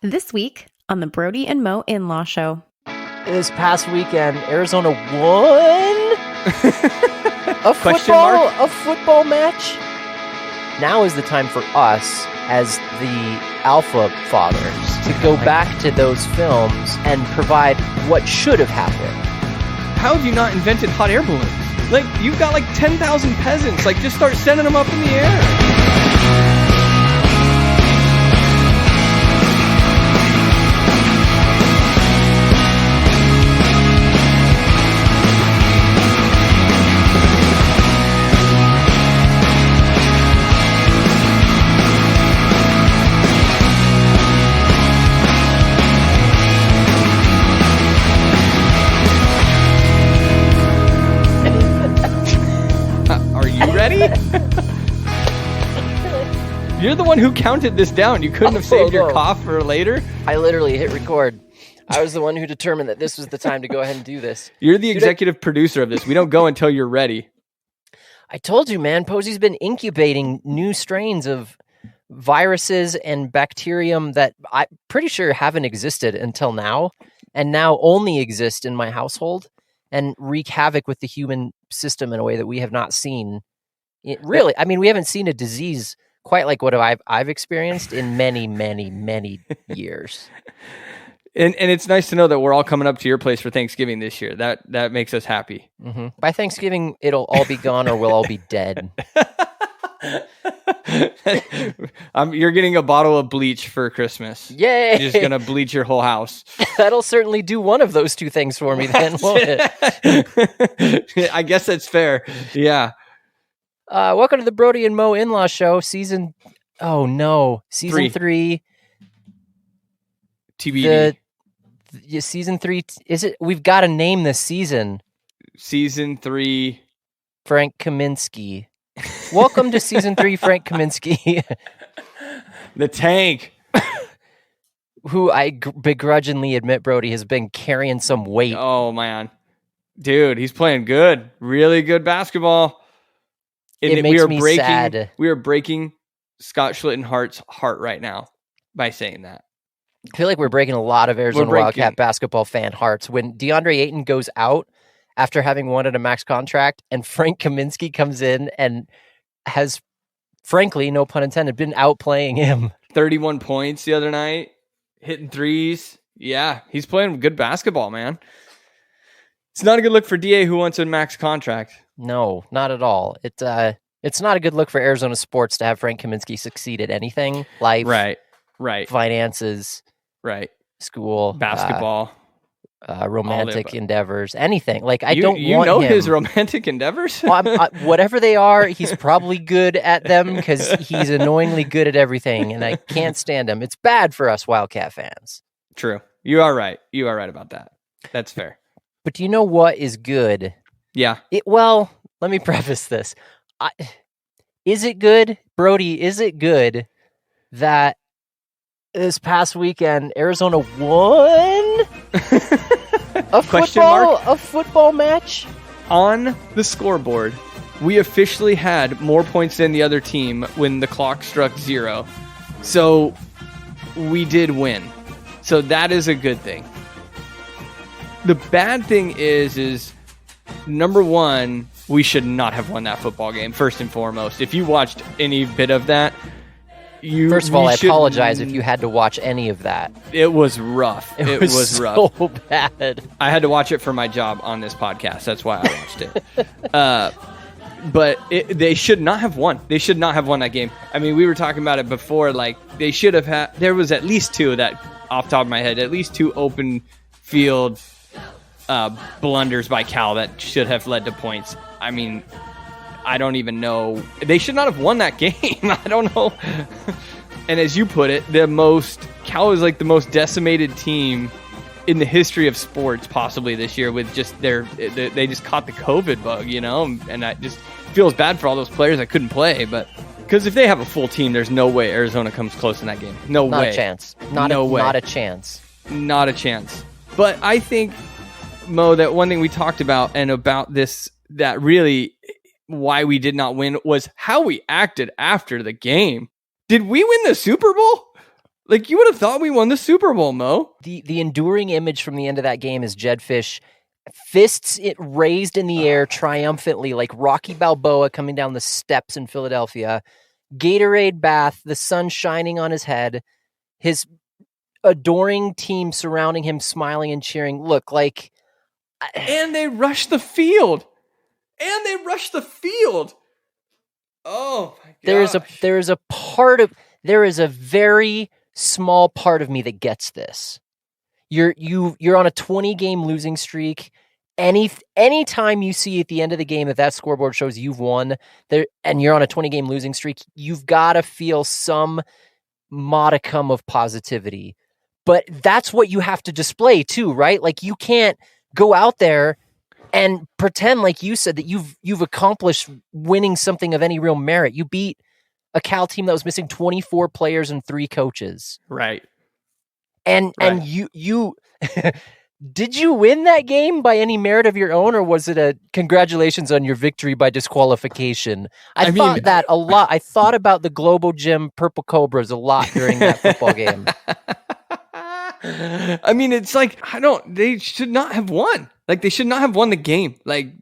This week on the Brody and Mo In-Law Show. This past weekend, Arizona won a football match. Now is the time for us, as the alpha fathers, to go back to those films and provide what should have happened. How have you not invented hot air balloons? Like, you've got like 10,000 peasants. Like, just start sending them up in the air. You're the one who counted this down. You couldn't have saved your cough for later. I literally hit record. I was the one who determined that this was the time to go ahead and do this. You're the executive producer of this. We don't go until you're ready. I told you, man. Posey's been incubating new strains of viruses and bacterium that I'm pretty sure haven't existed until now, and now only exist in my household and wreak havoc with the human system in a way that we have not seen. Really, I mean, we haven't seen a disease quite like what I've experienced in many, many, many years. And it's nice to know that we're all coming up to your place for Thanksgiving this year. That makes us happy. Mm-hmm. By Thanksgiving, it'll all be gone or we'll all be dead. You're getting a bottle of bleach for Christmas. Yay! You're just going to bleach your whole house. That'll certainly do one of those two things for me then, won't it? I guess that's fair. Yeah. Welcome to the Brody and Mo In-Law Show, season 3. TBD. Season 3, is it? We've got to name this season. Season 3. Frank Kaminsky. Welcome to season 3, Frank Kaminsky. The tank. Who I begrudgingly admit, Brody, has been carrying some weight. Oh, man. Dude, he's playing good. Really good basketball. It makes me sad. We are breaking Scott Schlittenhardt's heart right now by saying that. I feel like we're breaking a lot of Arizona Wildcat basketball fan hearts when DeAndre Ayton goes out after having wanted a max contract and Frank Kaminsky comes in and has, frankly, no pun intended, been outplaying him. 31 points the other night, hitting threes. Yeah, he's playing good basketball, man. It's not a good look for DA who wants a max contract. No, not at all. It's not a good look for Arizona sports to have Frank Kaminsky succeed at anything. Life, right, finances, right, school, basketball, romantic endeavors, anything. Like you want know him. His romantic endeavors. Well, whatever they are, he's probably good at them because he's annoyingly good at everything, and I can't stand him. It's bad for us Wildcat fans. True, you are right. You are right about that. That's fair. But do you know what is good? Yeah. Well, let me preface this. Is it good, Brody? Is it good that this past weekend Arizona won a football match? On the scoreboard, we officially had more points than the other team when the clock struck 0. So we did win. So that is a good thing. The bad thing is number one, we should not have won that football game, first and foremost. If you watched any bit of that, First of all, I apologize if you had to watch any of that. It was rough. It was rough. So bad. I had to watch it for my job on this podcast. That's why I watched it. But they should not have won. They should not have won that game. I mean, we were talking about it before. Like, they should have had... There was at least two that, off the top of my head, at least two open field blunders by Cal that should have led to points. I mean, I don't even know. They should not have won that game. I don't know. And as you put it, Cal is like the most decimated team in the history of sports possibly this year with just they just caught the COVID bug, you know, and that just feels bad for all those players that couldn't play. But because if they have a full team, there's no way Arizona comes close in that game. Not way. Not a chance. Not a chance. Not a chance. But I think, Mo, that one thing we talked about and about this, that really why we did not win was how we acted after the game. Did we win the Super Bowl? Like, you would have thought we won the Super Bowl, Mo. The enduring image from the end of that game is Jedd Fisch, fists it raised in the air triumphantly, like Rocky Balboa coming down the steps in Philadelphia. Gatorade bath, the sun shining on his head, his adoring team surrounding him, smiling and cheering. Look, like... And they rushed the field. Oh, my gosh. There is a very small part of me that gets this. You're on a 20-game losing streak. Anytime you see at the end of the game that scoreboard shows you've won there, and you're on a 20-game losing streak, you've got to feel some modicum of positivity. But that's what you have to display too, right? Like, you can't go out there and pretend, like you said, that you've accomplished winning something of any real merit. You beat a Cal team that was missing 24 players and 3 coaches. Right. And you did you win that game by any merit of your own, or was it a congratulations on your victory by disqualification? I thought that a lot. I thought about the Global Gym Purple Cobras a lot during that football game. I mean, it's like, they should not have won. Like, they should not have won the game. Like,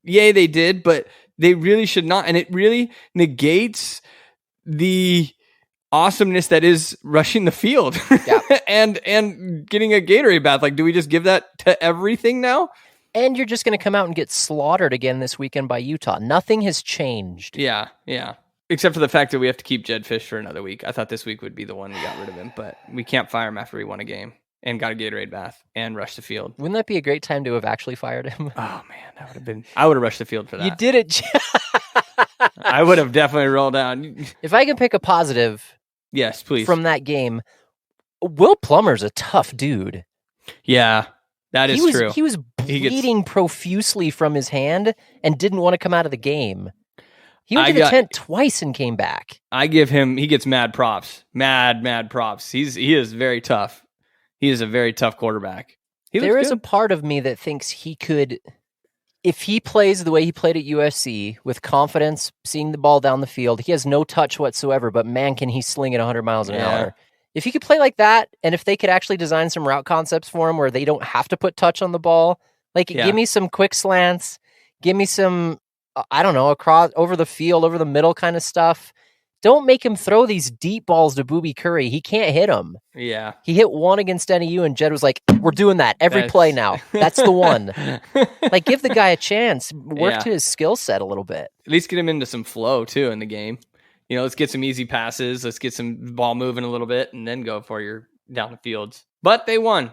yay, they did, but they really should not. And it really negates the awesomeness that is rushing the field. Yeah. and getting a Gatorade bath. Like, do we just give that to everything now? And you're just going to come out and get slaughtered again this weekend by Utah. Nothing has changed. Yeah. Except for the fact that we have to keep Jedd Fisch for another week. I thought this week would be the one we got rid of him, but we can't fire him after he won a game and got a Gatorade bath and rushed the field. Wouldn't that be a great time to have actually fired him? Oh man, that would have been. I would have rushed the field for that. You did it. I would have definitely rolled down. If I can pick a positive, yes, please, from that game, Will Plummer's a tough dude. Yeah, that is true. He was bleeding profusely from his hand and didn't want to come out of the game. He went to the tent twice and came back. He gets mad props. Mad props. He is very tough. He is a very tough quarterback. There is a part of me that thinks he could, if he plays the way he played at USC, with confidence, seeing the ball down the field, he has no touch whatsoever, but man, can he sling it 100 miles an hour. If he could play like that, and if they could actually design some route concepts for him where they don't have to put touch on the ball, like give me some quick slants, give me some, I don't know, across, over the field, over the middle kind of stuff. Don't make him throw these deep balls to Booby Curry. He can't hit them. Yeah. He hit one against NEU, and Jedd was like, we're doing that every play now. That's the one. Like, give the guy a chance. Work to his skill set a little bit. At least get him into some flow, too, in the game. You know, let's get some easy passes. Let's get some ball moving a little bit, and then go for your down the fields. But they won.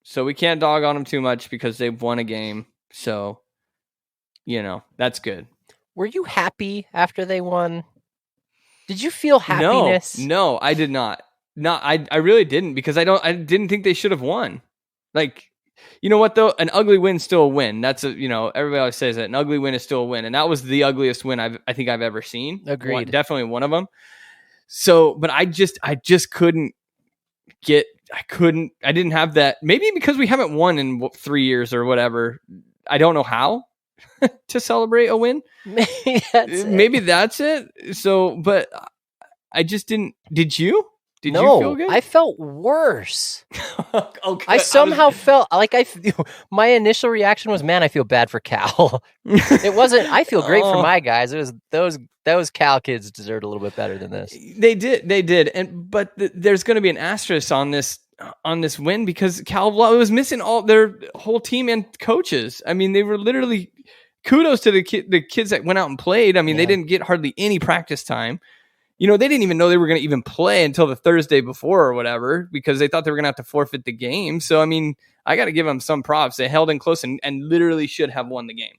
So we can't dog on them too much because they've won a game. So, you know, that's good. Were you happy after they won? Did you feel happiness? No, I did not. No, I really didn't, because I didn't think they should have won. Like, you know what though? An ugly win's still a win. That's everybody always says that an ugly win is still a win, and that was the ugliest win I think I've ever seen. Agreed. Definitely one of them. So, but I just couldn't get. I didn't have that. Maybe because we haven't won in 3 years or whatever. I don't know how to celebrate a win. Maybe that's it. So, but I just didn't. Did you? Did you feel good? I felt worse. Okay. I somehow felt like my initial reaction was, man, I feel bad for Cal. It wasn't, I feel great for my guys. It was those Cal kids deserved a little bit better than this. They did. But there's going to be an asterisk on this win, because Cal was missing all their whole team and coaches. I mean, they were literally, kudos to the kids that went out and played. I mean, they didn't get hardly any practice time. You know, they didn't even know they were going to even play until the Thursday before or whatever, because they thought they were going to have to forfeit the game. So, I mean, I got to give them some props. They held in close and literally should have won the game.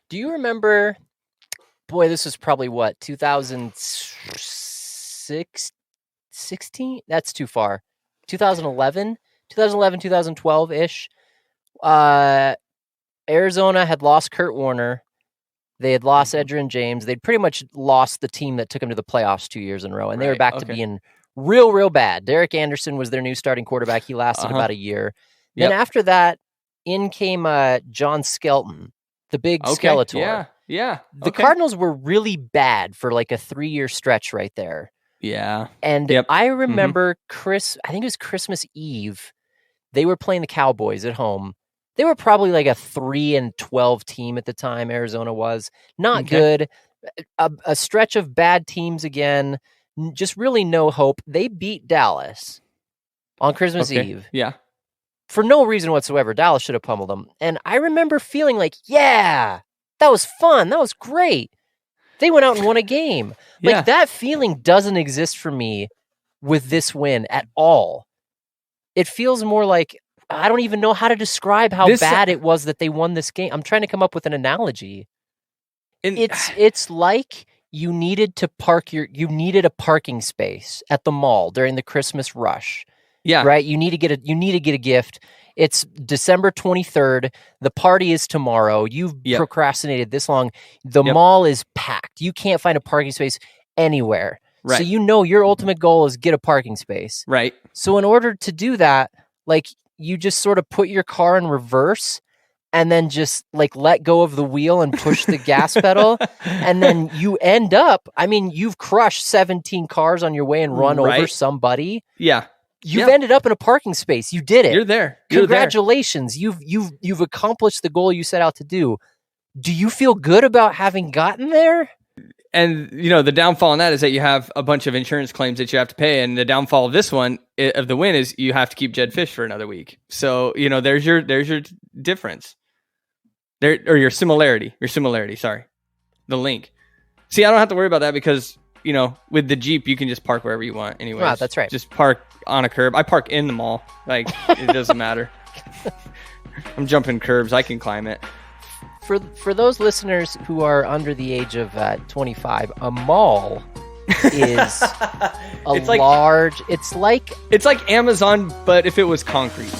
Do you remember, boy, this was probably what, 2016? That's too far. 2011, 2012-ish. Arizona had lost Kurt Warner. They had lost Edgerrin James. They'd pretty much lost the team that took them to the playoffs 2 years in a row, and they were back to being real, real bad. Derek Anderson was their new starting quarterback. He lasted about a year. Then after that, in came John Skelton, the big Skeletor. Yeah. The Cardinals were really bad for like a 3-year stretch right there. Yeah. And Yep. I remember I think it was Christmas Eve. They were playing the Cowboys at home. They were probably like a 3-12 team at the time. Arizona was not Okay. good. A stretch of bad teams again. Just really no hope. They beat Dallas on Christmas Okay. Eve Yeah. for no reason whatsoever. Dallas should have pummeled them. And I remember feeling like, yeah, that was fun. That was great. They went out and won a game. Yeah. Like, that feeling doesn't exist for me with this win at all. It feels more like, I don't even know how to describe how bad it was that they won this game. I'm trying to come up with an analogy. And It's like you needed a parking space at the mall during the Christmas rush. yeah. Right? You need to get a gift. It's December 23rd. The party is tomorrow. You've procrastinated this long. The mall is packed. You can't find a parking space anywhere. Right. So your ultimate goal is get a parking space. Right. So in order to do that, like, you just sort of put your car in reverse and then just like let go of the wheel and push the gas pedal. And then you end up, you've crushed 17 cars on your way and run over somebody. Yeah. You've ended up in a parking space. You did it. You're there. Congratulations. You've accomplished the goal you set out to do. Do you feel good about having gotten there? And, the downfall in that is that you have a bunch of insurance claims that you have to pay. And the downfall of this one, of the win, is you have to keep Jedd Fisch for another week. So, there's your difference. Or your similarity. Sorry. The link. See, I don't have to worry about that because, with the Jeep, you can just park wherever you want anyway. Wow, that's right. Just park on a curb. I park in the mall. Like, it doesn't matter. I'm jumping curbs. I can climb it. For those listeners who are under the age of 25, a mall is large. It's like Amazon, but if it was concrete.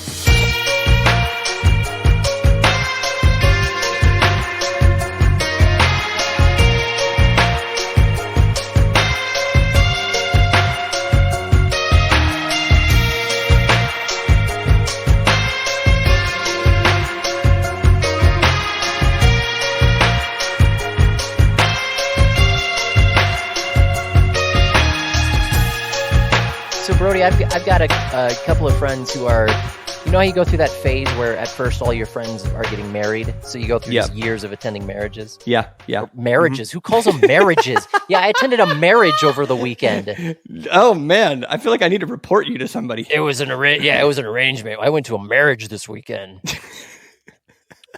So Brody, I've got a couple of friends who are, how you go through that phase where at first all your friends are getting married, so you go through these years of attending marriages. Yeah. Or marriages. Mm-hmm. Who calls them marriages? Yeah, I attended a marriage over the weekend. Oh man, I feel like I need to report you to somebody. It was an arrangement. I went to a marriage this weekend.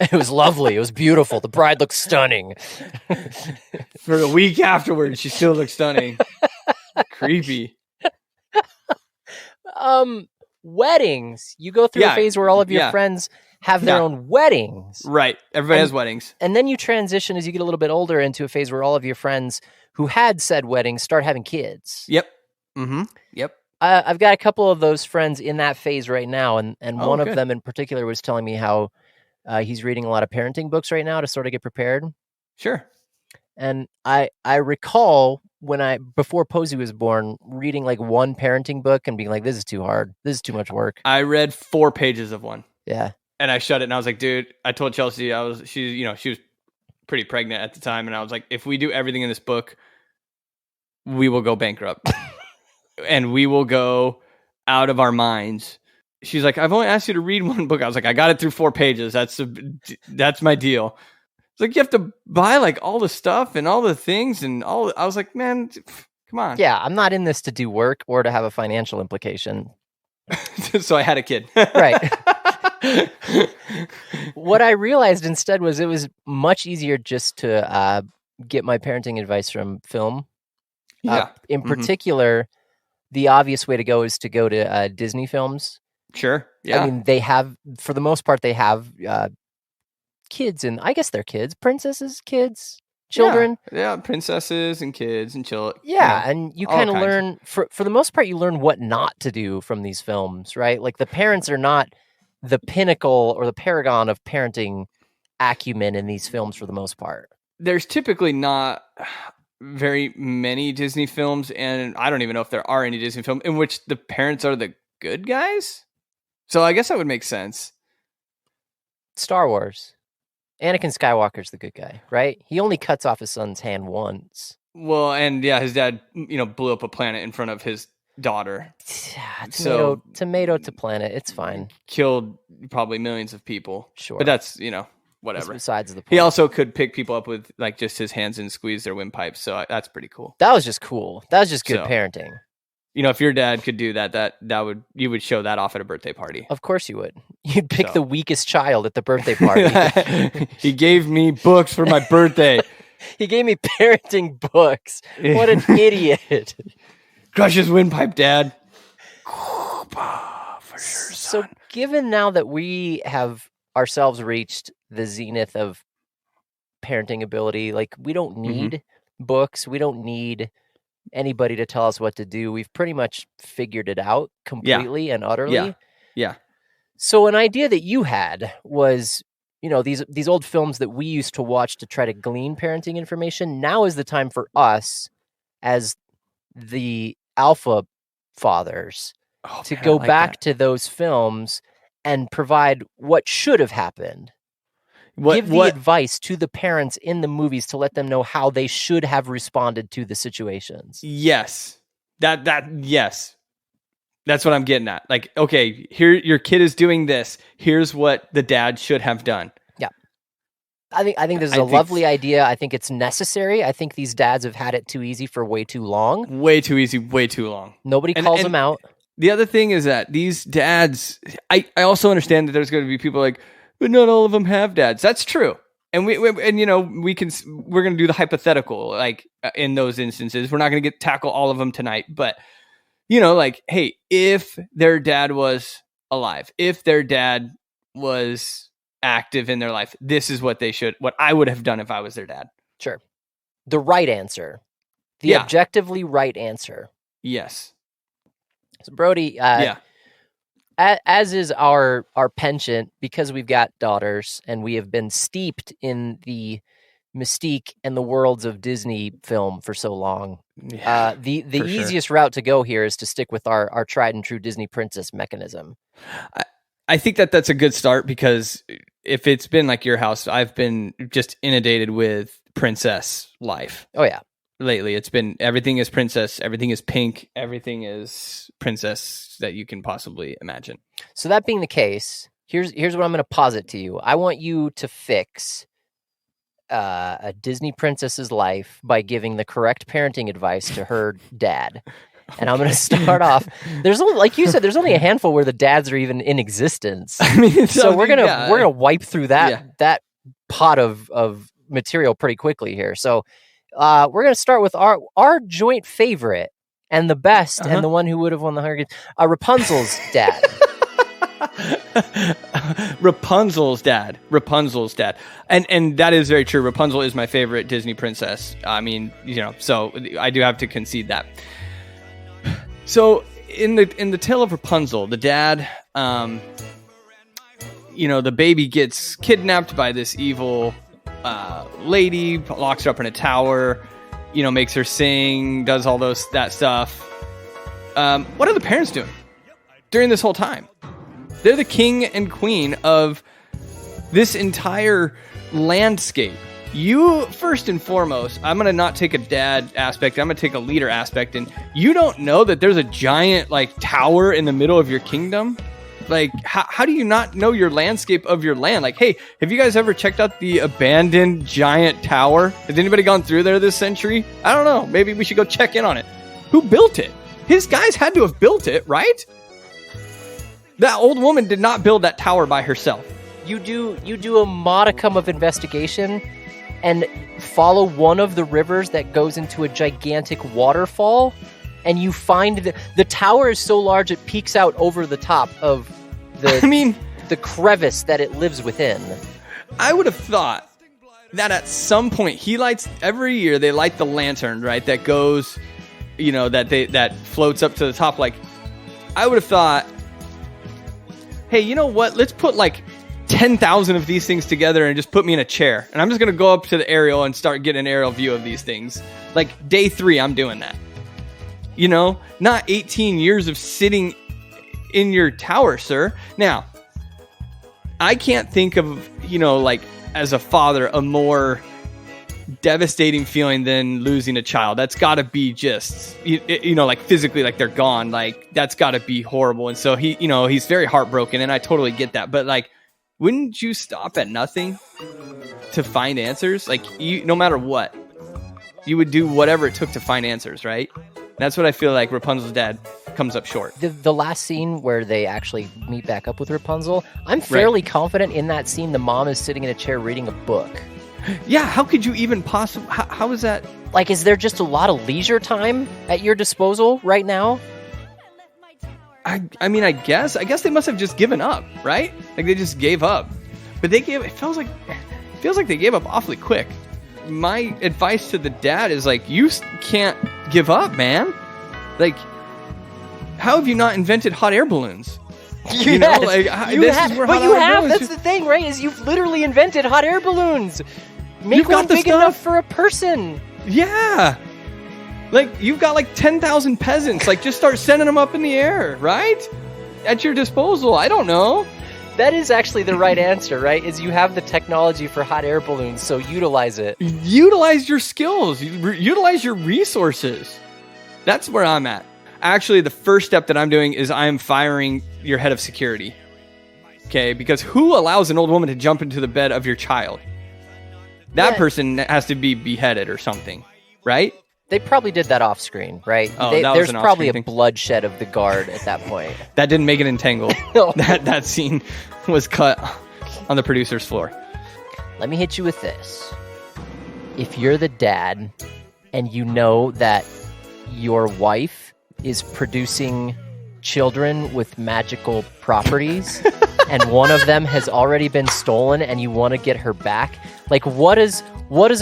It was lovely. It was beautiful. The bride looked stunning. For the week afterwards, she still looks stunning. Creepy. Weddings. You go through a phase where all of your friends have their own weddings. Right. Everybody has weddings. And then you transition as you get a little bit older into a phase where all of your friends who had said weddings start having kids. Yep. Mm-hmm. Yep. I've got a couple of those friends in that phase right now, and one of them in particular was telling me how he's reading a lot of parenting books right now to sort of get prepared. Sure. And I recall before Posey was born, reading like one parenting book and being like, this is too hard. This is too much work. I read 4 pages of one. Yeah. And I shut it and I was like, dude, I told Chelsea she was pretty pregnant at the time. And I was like, if we do everything in this book, we will go bankrupt and we will go out of our minds. She's like, I've only asked you to read one book. I was like, I got it through 4 pages. That's my deal. It's like, you have to buy like all the stuff and all the things and all. I was like, man, come on. Yeah, I'm not in this to do work or to have a financial implication. So I had a kid. Right. What I realized instead was it was much easier just to get my parenting advice from film. Yeah. In particular, the obvious way to go is to go to Disney films. Sure. Yeah. I mean, they have, for the most part, they have kids, and I guess they're kids, princesses, kids, children. Yeah, princesses and kids and children. Yeah, and you kind of learn, for the most part, you learn what not to do from these films, right? Like, the parents are not the pinnacle or the paragon of parenting acumen in these films for the most part. There's typically not very many Disney films, and I don't even know if there are any Disney films in which the parents are the good guys. So I guess that would make sense. Star Wars. Anakin Skywalker's the good guy, right? He only cuts off his son's hand once. Well, and yeah, his dad, blew up a planet in front of his daughter. Tomato to planet. It's fine. Killed probably millions of people. Sure. But that's, whatever. That's besides the point. He also could pick people up with like just his hands and squeeze their windpipes. So that's pretty cool. That was just cool. That was just good So, parenting. If your dad could do that, you would show that off at a birthday party. Of course you would. You'd pick the weakest child at the birthday party. He gave me books for my birthday. He gave me parenting books. What an idiot. Crush his windpipe, Dad. For sure, So son. given now that we have ourselves reached the zenith of parenting ability, like we don't need books. We don't need anybody to tell us what to do. We've pretty much figured it out completely and utterly. Yeah. So an idea that you had was, these old films that we used to watch to try to glean parenting information. Now is the time for us as the alpha fathers to go back to those films and provide what should have happened. Give the advice to the parents in the movies to let them know how they should have responded to the situations. Yes. Yes. That's what I'm getting at. Like, okay, here your kid is doing this. Here's what the dad should have done. Yeah. I think this is a lovely idea. I think it's necessary. I think these dads have had it too easy for way too long. Way too easy, way too long. Nobody calls them out. The other thing is that these dads, I also understand that there's going to be people like, but not all of them have dads. That's true. And we're going to do the hypothetical, like in those instances. We're not going to tackle all of them tonight, but hey, if their dad was alive, if their dad was active in their life, this is what I would have done if I was their dad. Sure. The right answer. The objectively right answer. Yes. So Brody, as is our penchant, because we've got daughters and we have been steeped in the mystique and the worlds of Disney film for so long. The easiest route to go here is to stick with our tried and true Disney princess mechanism. I think that's a good start, because if it's been like your house, I've been just inundated with princess life. Oh yeah. Lately, it's been everything is princess, everything is pink, everything is princess that you can possibly imagine. So that being the case, here's what I'm going to posit to you. I want you to fix a Disney princess's life by giving the correct parenting advice to her dad. And I'm going to start off. There's only, like you said, there's only a handful where the dads are even in existence. I mean, so we're gonna wipe through that pot of material pretty quickly here. So we're gonna start with our joint favorite and the best and the one who would have won the Hunger Games, Rapunzel's dad. Rapunzel's dad, and that is very true. Rapunzel is my favorite Disney princess. I mean, so I do have to concede that. So in the tale of Rapunzel, the dad, the baby gets kidnapped by this evil lady, locks her up in a tower, makes her sing, does all that stuff. What are the parents doing during this whole time? They're the king and queen of this entire landscape. You, first and foremost, I'm going to not take a dad aspect, I'm going to take a leader aspect, and you don't know that there's a giant, tower in the middle of your kingdom? How do you not know your landscape of your land? Hey, have you guys ever checked out the abandoned giant tower? Has anybody gone through there this century? I don't know. Maybe we should go check in on it. Who built it? His guys had to have built it, right? That old woman did not build that tower by herself. You do a modicum of investigation and follow one of the rivers that goes into a gigantic waterfall, and you find that the tower is so large it peeks out over the top of the crevice that it lives within. I would have thought that at some point every year they light the lantern, right? That goes, that floats up to the top. I would have thought, hey, you know what? Let's put 10,000 of these things together and just put me in a chair. And I'm just going to go up to the aerial and start getting an aerial view of these things. Day 3, I'm doing that. Not 18 years of sitting in your tower, sir. Now, I can't think of, as a father, a more devastating feeling than losing a child. That's got to be just, like physically, like they're gone. Like that's got to be horrible. And so he's very heartbroken, and I totally get that. But like, wouldn't you stop at nothing to find answers? Like no matter what, you would do whatever it took to find answers, right? That's what I feel like Rapunzel's dad comes up short. The last scene where they actually meet back up with Rapunzel, I'm fairly confident in that scene the mom is sitting in a chair reading a book. Yeah, how could you even possibly... How is that... Like, is there just a lot of leisure time at your disposal right now? I mean, I guess they must have just given up, right? Like, they just gave up. But it feels like they gave up awfully quick. My advice to the dad is, like, you can't give up, man. Like, how have you not invented hot air balloons? You know, like, That's the thing, right? Is you've literally invented hot air balloons. Make one big enough for a person. Yeah. Like, you've got like 10,000 peasants. Like, just start sending them up in the air, right? At your disposal. I don't know. That is actually the right answer, right? Is you have the technology for hot air balloons, so utilize it. Utilize your skills. Utilize your resources. That's where I'm at. Actually, the first step that I'm doing is I'm firing your head of security. Okay? Because who allows an old woman to jump into the bed of your child? That person has to be beheaded or something, right? They probably did that off screen, right? Oh, there's probably a bloodshed of the guard at that point. That didn't make it in Tangled. No. That scene was cut on the producer's floor. Let me hit you with this. If you're the dad and you know that your wife is producing children with magical properties and one of them has already been stolen and you want to get her back, like what does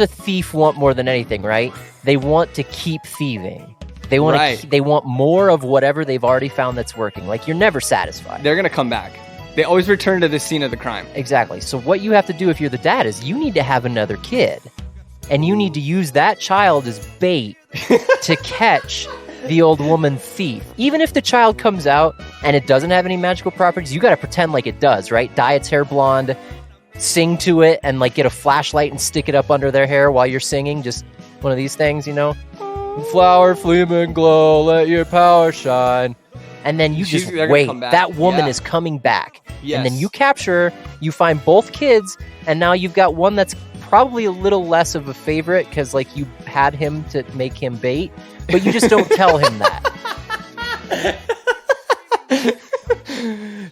a thief want more than anything, right? They want to keep thieving. They want they want more of whatever they've already found that's working. Like, you're never satisfied. They're going to come back. They always return to the scene of the crime. Exactly. So what you have to do if you're the dad is you need to have another kid. And you need to use that child as bait to catch the old woman thief. Even if the child comes out and it doesn't have any magical properties, you got to pretend like it does, right? Dye its hair blonde, sing to it, and like get a flashlight and stick it up under their hair while you're singing. Just one of these things, you know? Flower, fleam, and glow, let your power shine. And then you just wait. That woman is coming back. Yes. And then you capture her, you find both kids, and now you've got one that's probably a little less of a favorite because, like, you had him to make him bait, but you just don't tell him that.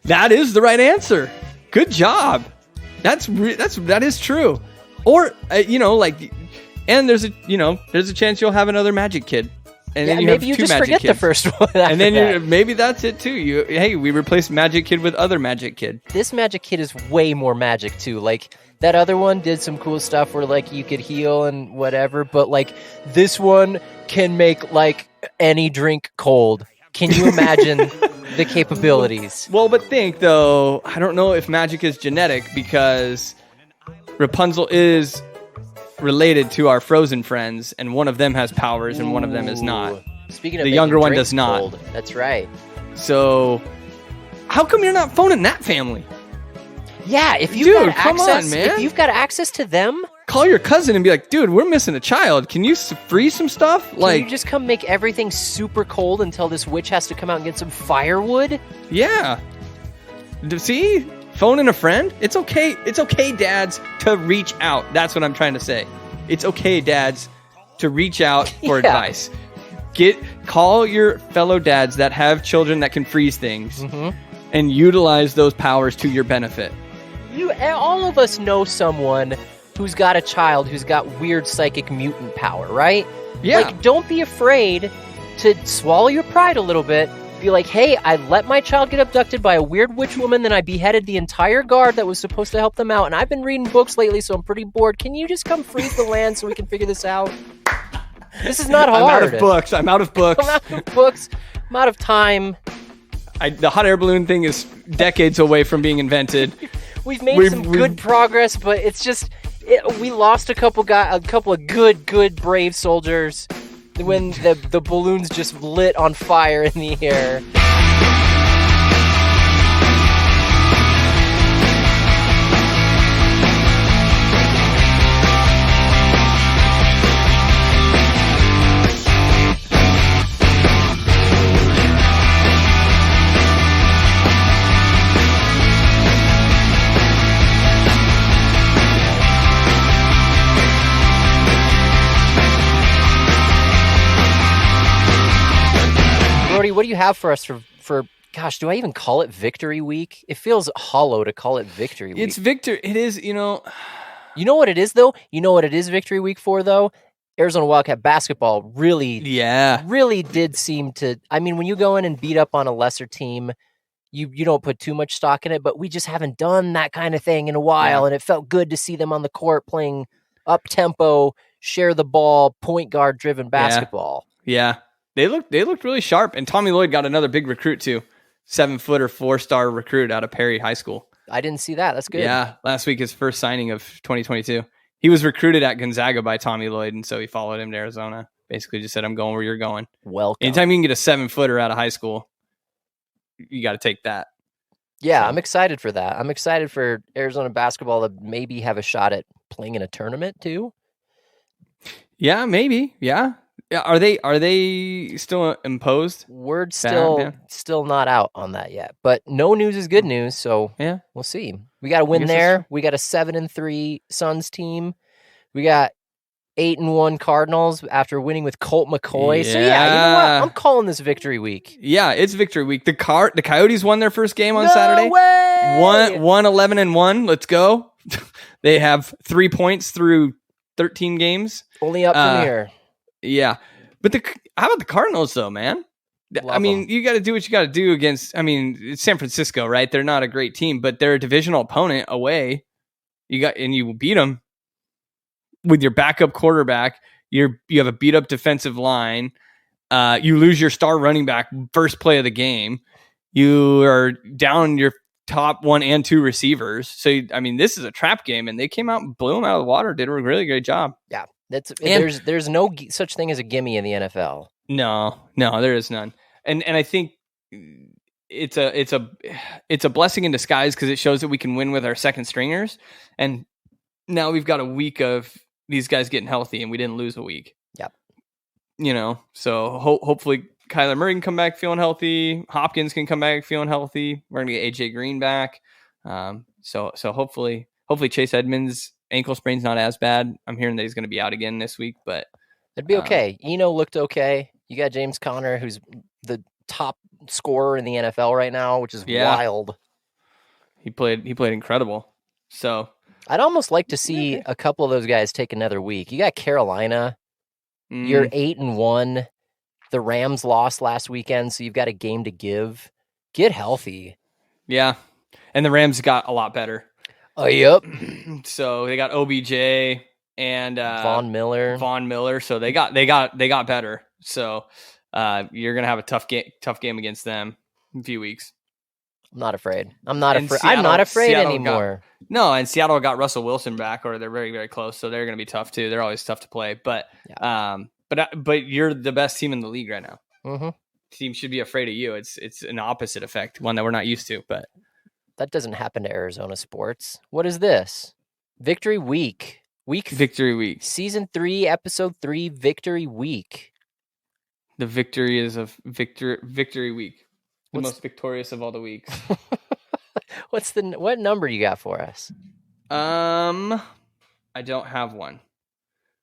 That is the right answer. Good job. That is true. Or and there's a chance you'll have another magic kid. And then maybe you just forget the first one. And then maybe that's it too. We replaced Magic Kid with other Magic Kid. This Magic Kid is way more magic too. Like, that other one did some cool stuff where, like, you could heal and whatever, but, like, this one can make, like, any drink cold. Can you imagine the capabilities? Well, but think, though, I don't know if magic is genetic, because Rapunzel is related to our Frozen friends, and one of them has powers and one of them is not. Speaking of the younger one does not. Cold, that's right. So, how come you're not phoning that family? Yeah, if you've got access to them, call your cousin and be like, dude, we're missing a child. Can you freeze some stuff? Can you just come make everything super cold until this witch has to come out and get some firewood? Yeah. See? Phoning a friend? It's okay. It's okay, dads, to reach out. That's what I'm trying to say. It's okay, dads, to reach out for advice. Call your fellow dads that have children that can freeze things and utilize those powers to your benefit. All of us know someone who's got a child who's got weird psychic mutant power, right? Yeah. Like, don't be afraid to swallow your pride a little bit. Be like, hey, I let my child get abducted by a weird witch woman, then I beheaded the entire guard that was supposed to help them out, and I've been reading books lately, so I'm pretty bored. Can you just come freeze the land so we can figure this out? This is not hard. I'm out of books. I'm out of time. The hot air balloon thing is decades away from being invented. We've made some good progress, but it's just we lost a couple of good brave soldiers when the balloons just lit on fire in the air. Brody, what do you have for us for gosh, do I even call it Victory Week? It feels hollow to call it Victory Week. It's Victor. It is, You know what it is, though? You know what it is Victory Week for, though? Arizona Wildcat basketball really did seem to... I mean, when you go in and beat up on a lesser team, you don't put too much stock in it, but we just haven't done that kind of thing in a while, and it felt good to see them on the court playing up-tempo, share the ball, point guard-driven basketball. Yeah. They looked really sharp, and Tommy Lloyd got another big recruit, too. 7-footer, 4-star recruit out of Perry High School. I didn't see that. That's good. Yeah, last week his first signing of 2022. He was recruited at Gonzaga by Tommy Lloyd, and so he followed him to Arizona. Basically just said, I'm going where you're going. Welcome. Anytime you can get a 7-footer out of high school, you got to take that. Yeah, So. I'm excited for that. I'm excited for Arizona basketball to maybe have a shot at playing in a tournament, too. Yeah, maybe. Yeah. Are they still imposed? Word still not out on that yet, but no news is good news. So Yeah, we'll see. We got a win there. We got a 7-3 Suns team. We got 8-1 Cardinals after winning with Colt McCoy. So yeah, you know what? I'm calling this Victory Week. Yeah, it's Victory Week. The Coyotes won their first game on No Saturday. way! Won 11-1. Let's go. They have 3 points through 13 games. Only up from here. Yeah, but how about the Cardinals though, man? Love them. You got to do what you got to do against. It's San Francisco, right? They're not a great team, but they're a divisional opponent away. You beat them with your backup quarterback. You have a beat up defensive line. You lose your star running back first play of the game. You are down your top 1 and 2 receivers. So this is a trap game, and they came out and blew them out of the water. Did a really great job. Yeah. There's no such thing as a gimme in the NFL. No, there is none. And I think it's a blessing in disguise because it shows that we can win with our second stringers. And now we've got a week of these guys getting healthy, and we didn't lose a week. Yep. So hopefully Kyler Murray can come back feeling healthy. Hopkins can come back feeling healthy. We're gonna get AJ Green back. So hopefully Chase Edmonds' ankle sprain's not as bad. I'm hearing that he's going to be out again this week, but it'd be okay. Eno looked okay. You got James Conner, who's the top scorer in the NFL right now, which is wild. He played incredible. So I'd almost like to see a couple of those guys take another week. You got Carolina. You're 8-1. The Rams lost last weekend, so you've got a game to give. Get healthy. Yeah, and the Rams got a lot better. Oh, yep. So they got OBJ and Von Miller. So they got better. So you're gonna have a tough game against them in a few weeks. I'm not afraid. I'm not afraid anymore. And Seattle got Russell Wilson back, or they're very, very close. So they're gonna be tough too. They're always tough to play. But but you're the best team in the league right now. Mm-hmm. Team should be afraid of you. It's an opposite effect, one that we're not used to. But that doesn't happen to Arizona sports. What is this? Victory Week. Victory Week. Season 3, Episode 3, Victory Week. The victory is of Victory Week. The most victorious of all the weeks. What number you got for us? I don't have one.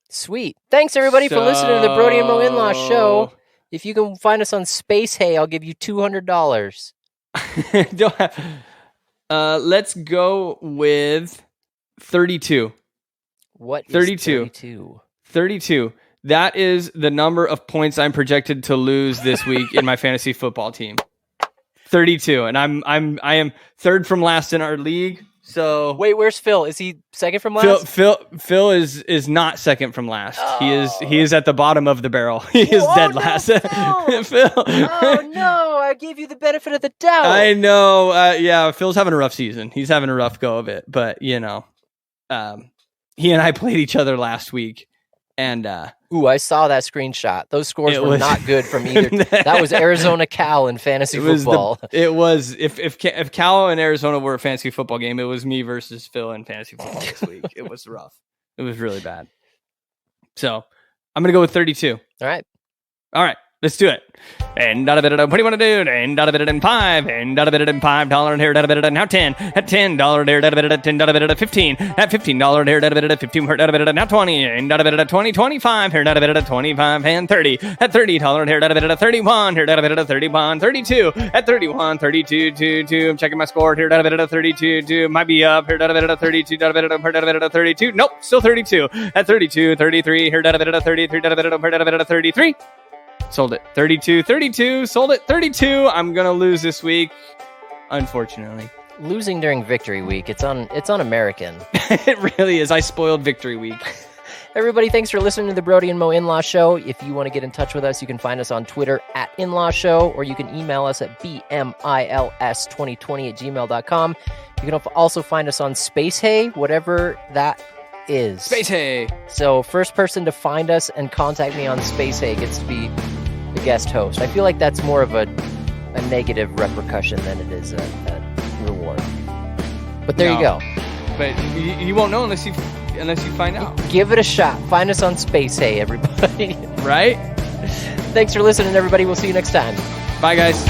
Sweet. Thanks everybody for listening to the Brody and Mo In-Law Show. If you can find us on Space Hay, I'll give you $200. Don't have. Let's go with 32. What is 32? 32. That is the number of points I'm projected to lose this week in my fantasy football team. 32, and I am third from last in our league. So wait, where's Phil? Is he second from last? Phil is not second from last. Oh. He is at the bottom of the barrel. He is dead last. Phil. Oh no, I gave you the benefit of the doubt. I know. Yeah, Phil's having a rough season. He's having a rough go of it, but he and I played each other last week. And I saw that screenshot. Those scores were not good from either. That was Arizona Cal in fantasy football. It was if Cal and Arizona were a fantasy football game, it was me versus Phil in fantasy football this week. It was rough. It was really bad. So I'm gonna go with 32. All right. Let's do it. And what do you want to do? And $5. And $5 here. Now 10. At $10 here. $10. 15. At $15 here. $15. Now 20. And 20. 25 here. 25 and 30. At $30 here. 31 here. 31. 32. At 31. 32. 2. I'm checking my score here. 32. 2. Might be up here. 32. 32. Nope. Still 32. At 32. 33 here. 33. 33. Sold it. 32. Sold it. 32. I'm gonna lose this week, unfortunately. Losing during victory week. It's on American. It really is. I spoiled victory week. Everybody, thanks for listening to the Brody and Mo In-Law Show. If you want to get in touch with us, you can find us on Twitter at In-Law Show, or you can email us at bmils2020@gmail.com. You can also find us on Space Hey, whatever that is. Space Hey. So first person to find us and contact me on Space Hey gets to be the guest host. I feel like that's more of a negative repercussion than it is a reward. But there you go. But you won't know unless you find out. Give it a shot. Find us on Space Hey, everybody. Right? Thanks for listening, everybody. We'll see you next time. Bye, guys.